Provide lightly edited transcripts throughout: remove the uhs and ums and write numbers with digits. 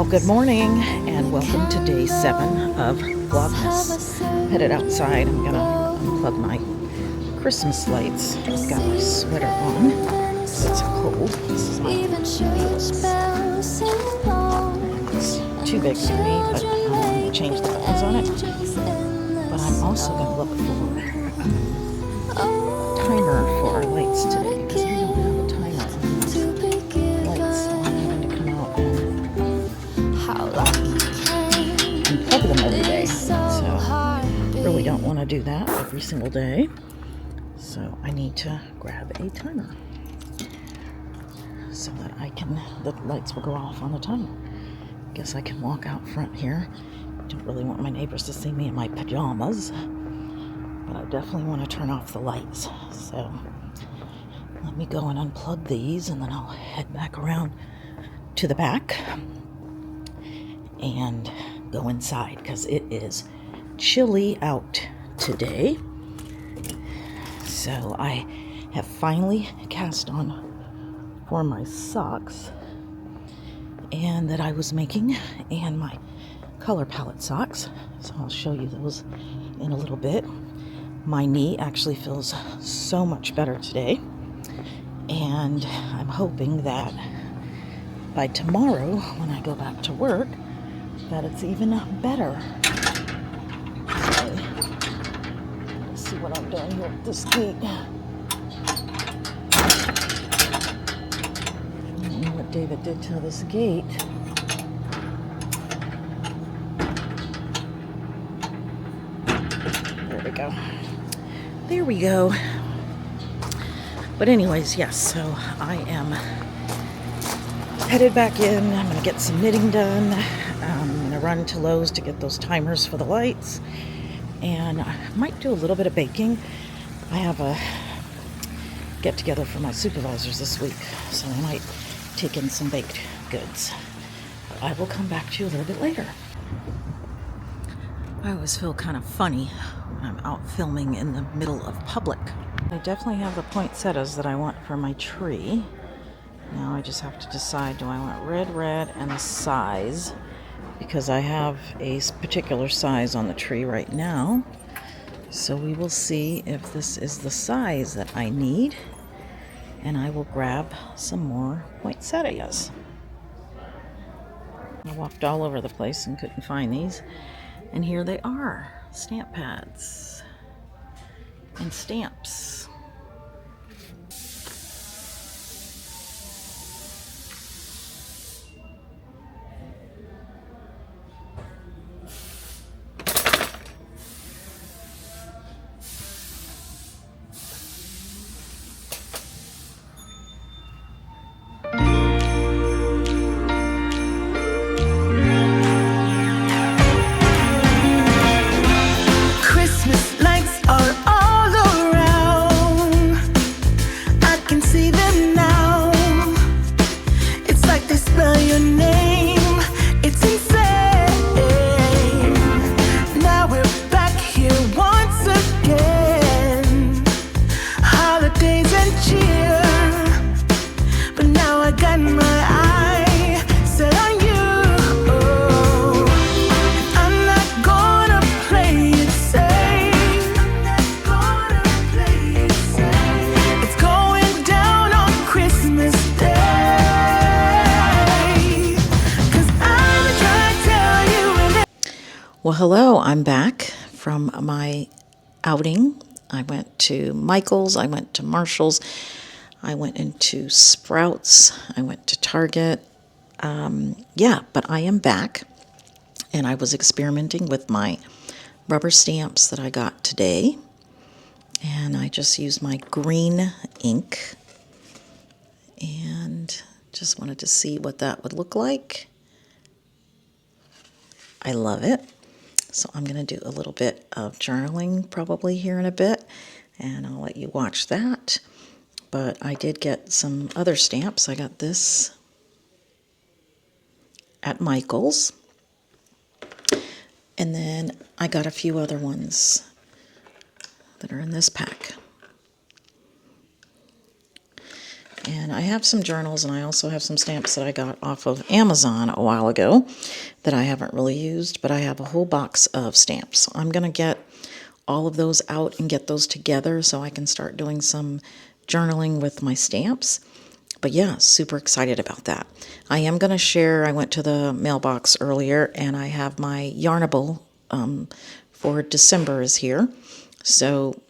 Well, good morning and welcome to day 7 of Vlogmas. Headed outside. I'm gonna unplug my Christmas lights. I've got my sweater on because it's cold. This is my newest. It's too big for me, but I'm going to change the buttons on it. But I'm also going to look for a timer for our lights today because I don't have a timer on my lights, so I'm having to come out and unplug them every day. So I really don't want to do that every single day. So I need to grab a timer so that the lights will go off on the timer. Guess I can walk out front here. Don't really want my neighbors to see me in my pajamas, but I definitely want to turn off the lights. So let me go and unplug these, and then I'll head back around to the back and go inside because it is chilly out today. So I have finally cast on for my socks and that I was making, and my color palette socks. So I'll show you those in a little bit. My knee actually feels so much better today, and I'm hoping that by tomorrow when I go back to work that it's even better. Okay. Let's see what I'm doing here with this gate. I don't know what David did to this gate. There we go. There we go. But anyways, yes, so I am headed back in. I'm going to get some knitting done. I'm going to run to Lowe's to get those timers for the lights. And I might do a little bit of baking. I have a get together for my supervisors this week, so I might take in some baked goods. But I will come back to you a little bit later. I always feel kind of funny when I'm out filming in the middle of public. I definitely have the poinsettias that I want for my tree. Now I just have to decide, do I want red, and the size, because I have a particular size on the tree right now. So we will see if this is the size that I need, and I will grab some more poinsettias. I walked all over the place and couldn't find these, and here they are, stamp pads and stamps. Well, hello, I'm back from my outing. I went to Michael's, I went to Marshall's, I went into Sprouts, I went to Target. But I am back, and I was experimenting with my rubber stamps that I got today. And I just used my green ink and just wanted to see what that would look like. I love it. So I'm going to do a little bit of journaling probably here in a bit, and I'll let you watch that. But I did get some other stamps. I got this at Michael's, and then I got a few other ones that are in this pack. And I have some journals, and I also have some stamps that I got off of Amazon a while ago that I haven't really used, but I have a whole box of stamps. I'm going to get all of those out and get those together so I can start doing some journaling with my stamps. But yeah, super excited about that. I am going to share, I went to the mailbox earlier, and I have my Yarnable for December is here. So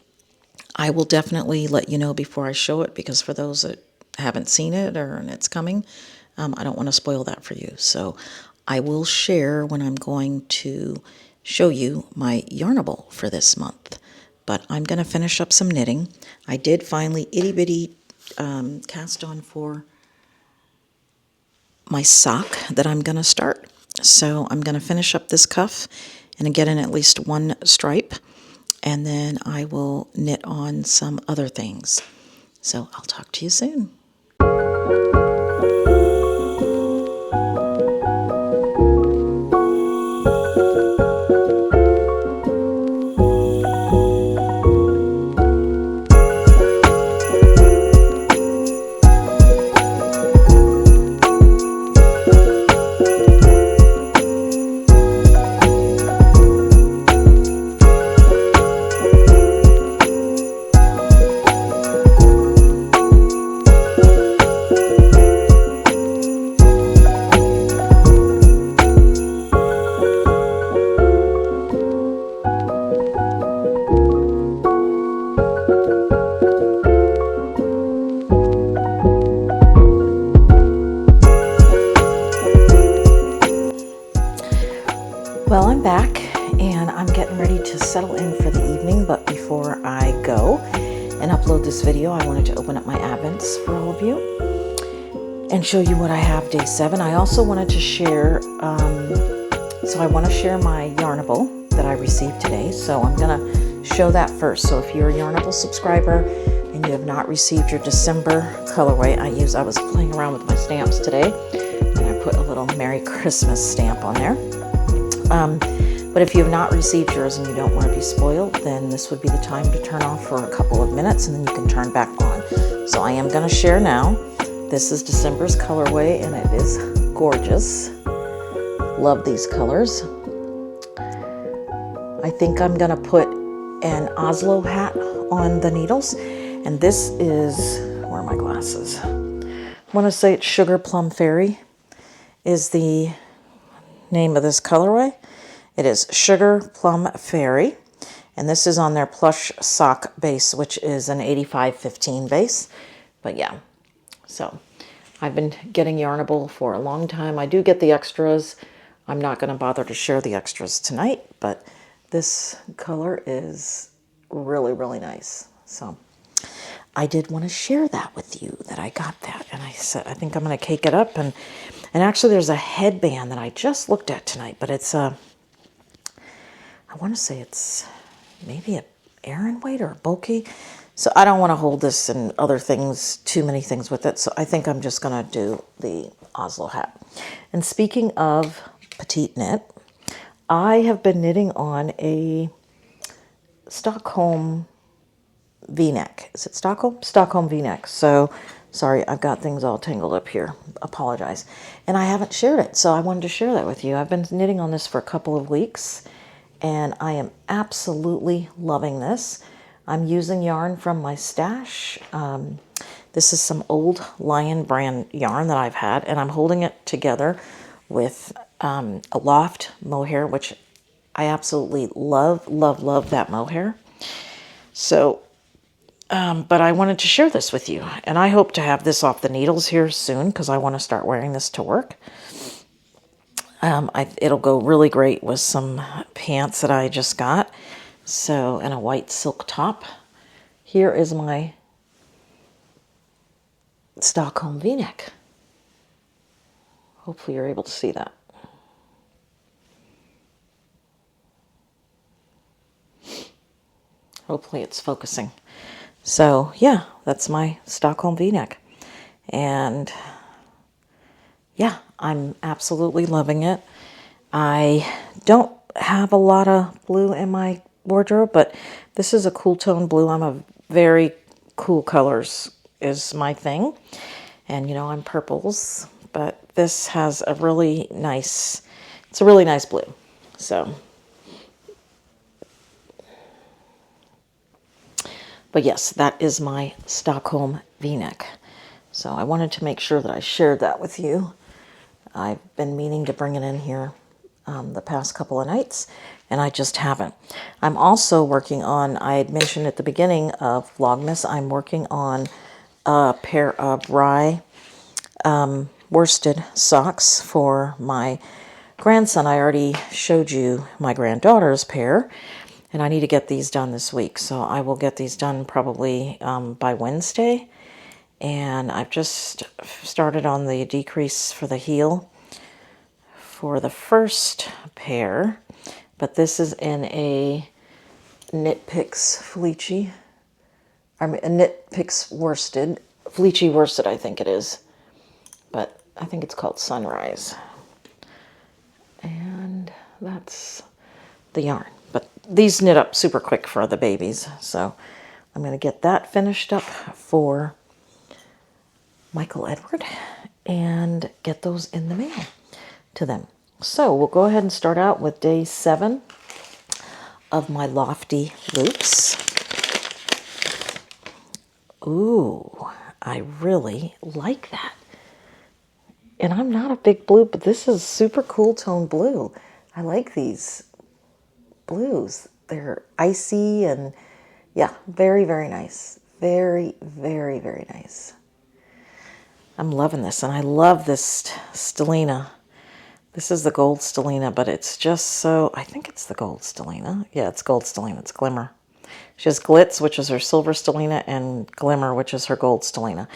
I will definitely let you know before I show it, because for those that haven't seen it or and it's coming, I don't want to spoil that for you. So I will share when I'm going to show you my Yarnable for this month. But I'm going to finish up some knitting. I did finally itty bitty cast on for my sock that I'm going to start. So I'm going to finish up this cuff and get in at least one stripe, and then I will knit on some other things. So I'll talk to you soon. Well, I'm back, and I'm getting ready to settle in for the evening, but before I go and upload this video, I wanted to open up my Advents for all of you and show you what I have day 7. I also wanted to share, so I want to share my Yarnable that I received today, so I'm going to show that first. So if you're a Yarnable subscriber and you have not received your December colorway, I was playing around with my stamps today, and I put a little Merry Christmas stamp on there. But if you have not received yours and you don't want to be spoiled, then this would be the time to turn off for a couple of minutes, and then you can turn back on. So I am going to share now. This is December's colorway, and it is gorgeous. Love these colors. I think I'm going to put an Oslo hat on the needles, and this is, where are my glasses? I want to say it's Sugar Plum Fairy is the name of this colorway. It is Sugar Plum Fairy, and this is on their plush sock base, which is an 85-15 base. But yeah, so I've been getting Yarnable for a long time. I do get the extras. I'm not going to bother to share the extras tonight, but this color is really, really nice. So I did want to share that with you, that I got that, and I said I think I'm going to cake it up. And actually there's a headband that I just looked at tonight, but it's a, I want to say it's maybe a Aran weight or a bulky. So I don't want to hold this and other things, too many things with it. So I think I'm just going to do the Oslo hat. And speaking of petite knit, I have been knitting on a Stockholm V-neck. Is it Stockholm? Stockholm V-neck. So sorry, I've got things all tangled up here. Apologize. And I haven't shared it, so I wanted to share that with you. I've been knitting on this for a couple of weeks, and I am absolutely loving this. I'm using yarn from my stash. This is some old Lion brand yarn that I've had, and I'm holding it together with a Loft mohair, which I absolutely love, love, love that mohair. So, but I wanted to share this with you, and I hope to have this off the needles here soon, because I want to start wearing this to work. It'll go really great with some pants that I just got. So, and a white silk top. Here is my Stockholm V-neck. Hopefully you're able to see that. Hopefully it's focusing. So yeah, that's my Stockholm V-neck. And yeah, I'm absolutely loving it. I don't have a lot of blue in my wardrobe, but this is a cool tone blue. I'm a very cool colors is my thing. And, you know, I'm purples, but this has a really nice, it's a really nice blue. So, but yes, that is my Stockholm V-neck. So I wanted to make sure that I shared that with you. I've been meaning to bring it in here the past couple of nights, and I just haven't. I'm also working on, I had mentioned at the beginning of Vlogmas, I'm working on a pair of rye worsted socks for my grandson. I already showed you my granddaughter's pair, and I need to get these done this week. So I will get these done probably by Wednesday. And I've just started on the decrease for the heel for the first pair, but this is in a Knit Picks fleecy, a Knit Picks worsted, fleecy worsted I think it is, but I think it's called Sunrise. And that's the yarn. But these knit up super quick for the babies, so I'm going to get that finished up for Michael Edward and get those in the mail to them. So we'll go ahead and start out with day 7 of my lofty loops. Ooh, I really like that. And I'm not a big blue, but this is super cool tone blue. I like these blues. They're icy and yeah, very, very nice. Very, very, very nice. I'm loving this, and I love this stellina. This is the gold stellina, but it's just so, I think it's the gold stellina. Yeah, it's gold stellina. It's glimmer. She has glitz, which is her silver stellina, and glimmer, which is her gold stellina.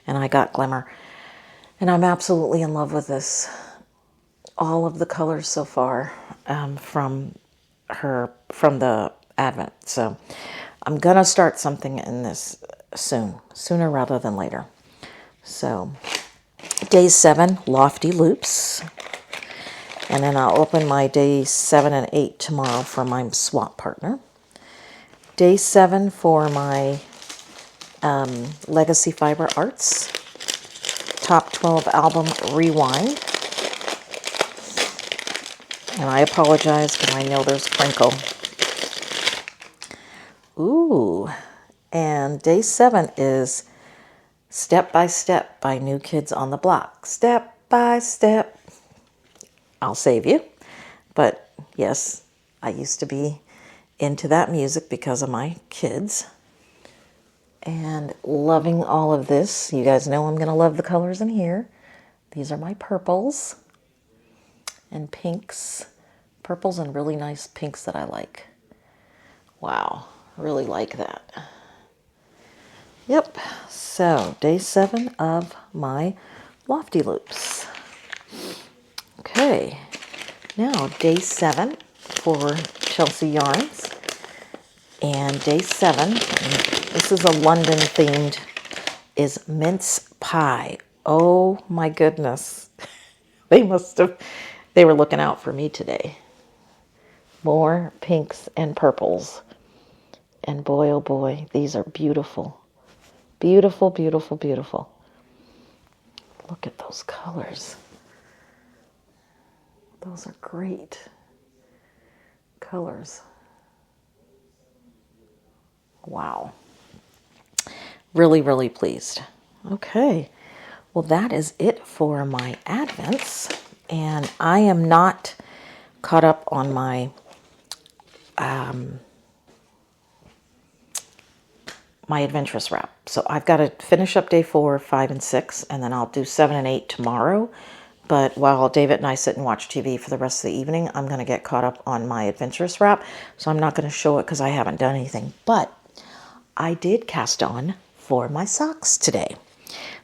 And I got glimmer. And I'm absolutely in love with this. All of the colors so far from the Advent. So I'm going to start something in this sooner rather than later. So, day 7, lofty loops. And then I'll open my day 7 and 8 tomorrow for my swap partner. Day 7 for my Legacy Fiber Arts Top 12 album rewind. And I apologize because I know there's crinkle. Ooh. And day 7 is Step by Step by New Kids on the Block. Step by step. I'll save you. But yes, I used to be into that music because of my kids. And loving all of this. You guys know I'm going to love the colors in here. These are my purples and pinks. Purples and really nice pinks that I like. Wow, really like that. Yep, so day 7 of my lofty loops. Okay, now day 7 for Chelsea Yarns. And day 7, this is a London themed, is mince pie. Oh my goodness. They were looking out for me today. More pinks and purples. And boy, oh boy, these are beautiful. Beautiful, beautiful, beautiful. Look at those colors. Those are great colors. Wow. Really, really pleased. Okay. Well, that is it for my Advents. And I am not caught up on my my adventurous wrap. So I've got to finish up day 4, 5, and 6, and then I'll do 7 and 8 tomorrow. But while David and I sit and watch TV for the rest of the evening, I'm going to get caught up on my adventurous wrap. So I'm not going to show it because I haven't done anything. But I did cast on for my socks today.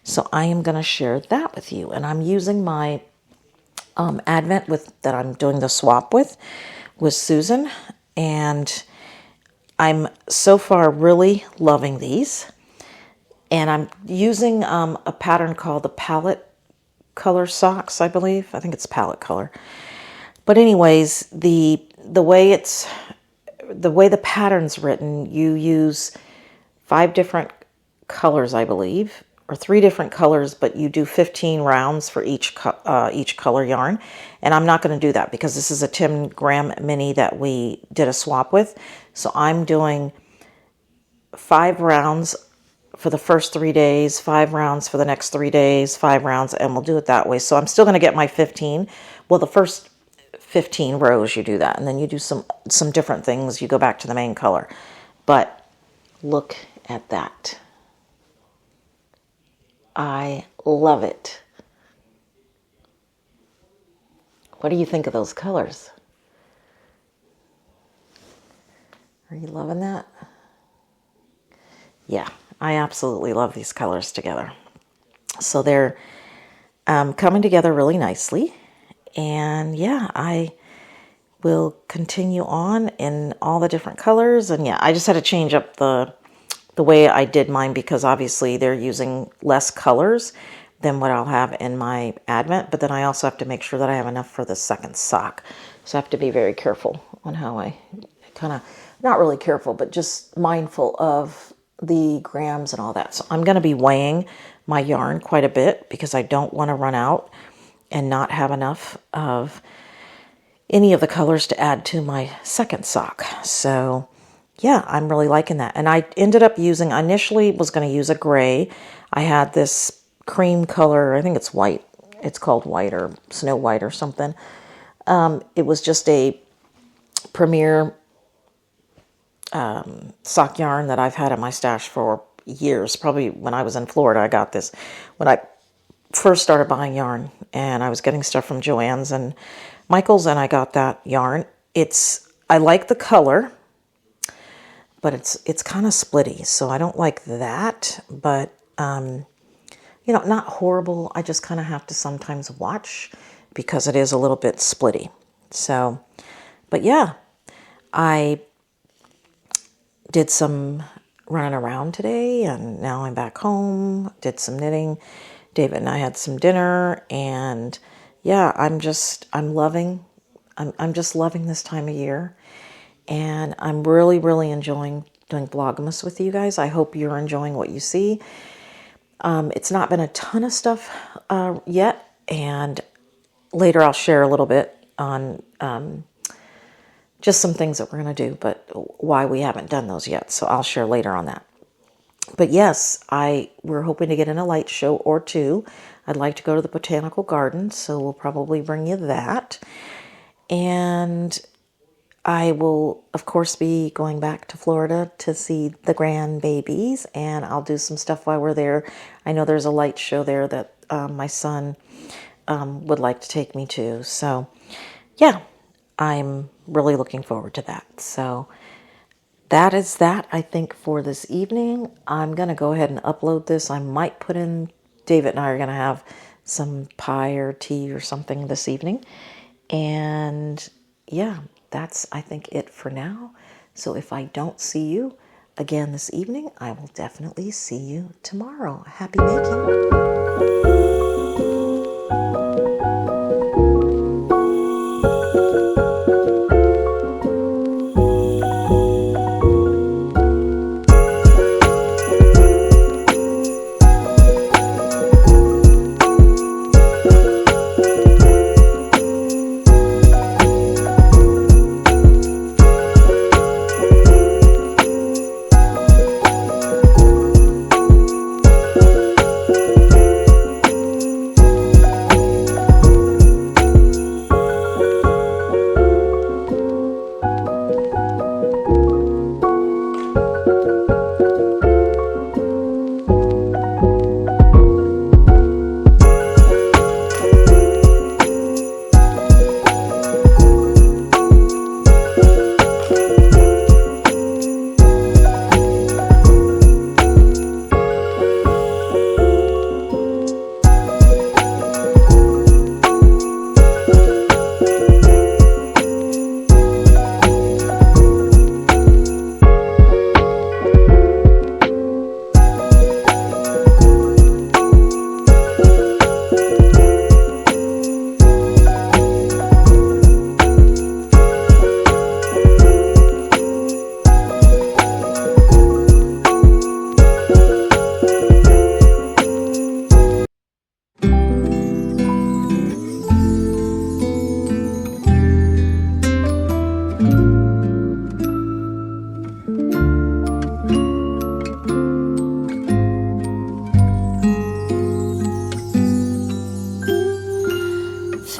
So I am going to share that with you. And I'm using my Advent that I'm doing the swap with Susan. And I'm so far really loving these. And I'm using a pattern called the Palette Color Socks, I believe. I think it's Palette Color. But anyways, the way the pattern's written, you use 5 different colors, I believe, or 3 different colors, but you do 15 rounds for each color yarn. And I'm not going to do that because this is a 10-gram mini that we did a swap with. So I'm doing 5 rounds for the first 3 days, 5 rounds for the next 3 days, 5 rounds, and we'll do it that way. So I'm still going to get my 15. Well, the first 15 rows you do that, and then you do some different things. You go back to the main color. But look at that. I love it. What do you think of those colors? Are you loving that? Yeah, I absolutely love these colors together. So they're coming together really nicely. And yeah, I will continue on in all the different colors. And yeah, I just had to change up the way I did mine because obviously they're using less colors than what I'll have in my Advent. But then I also have to make sure that I have enough for the second sock. So I have to be very careful on how I kind of, not really careful, but just mindful of the grams and all that. So I'm going to be weighing my yarn quite a bit because I don't want to run out and not have enough of any of the colors to add to my second sock. So yeah, I'm really liking that. And I ended up using, I initially was going to use a gray. I had this cream color, I think it's white. It's called white or Snow White or something. It was just a Premier sock yarn that I've had in my stash for years. Probably when I was in Florida, I got this. When I first started buying yarn and I was getting stuff from Joann's and Michael's, and I got that yarn. I like the color, but it's kind of splitty, so I don't like that. But not horrible. I just kind of have to sometimes watch because it is a little bit splitty. So, but yeah, I did some running around today, and now I'm back home. Did some knitting. David and I had some dinner, and yeah, I'm just loving this time of year, and I'm really, really enjoying doing vlogmas with you guys. I hope you're enjoying what you see. It's not been a ton of stuff yet, and later I'll share a little bit on just some things that we're going to do, but why we haven't done those yet. So I'll share later on that. But yes, we're hoping to get in a light show or 2. I'd like to go to the Botanical Gardens, so we'll probably bring you that. And I will, of course, be going back to Florida to see the grandbabies, and I'll do some stuff while we're there. I know there's a light show there that my son would like to take me to. So, yeah, I'm really looking forward to that. So that is that, I think, for this evening. I'm going to go ahead and upload this. I might put in, David and I are going to have some pie or tea or something this evening. And yeah, that's, I think, it for now. So if I don't see you again this evening, I will definitely see you tomorrow. Happy making.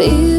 feel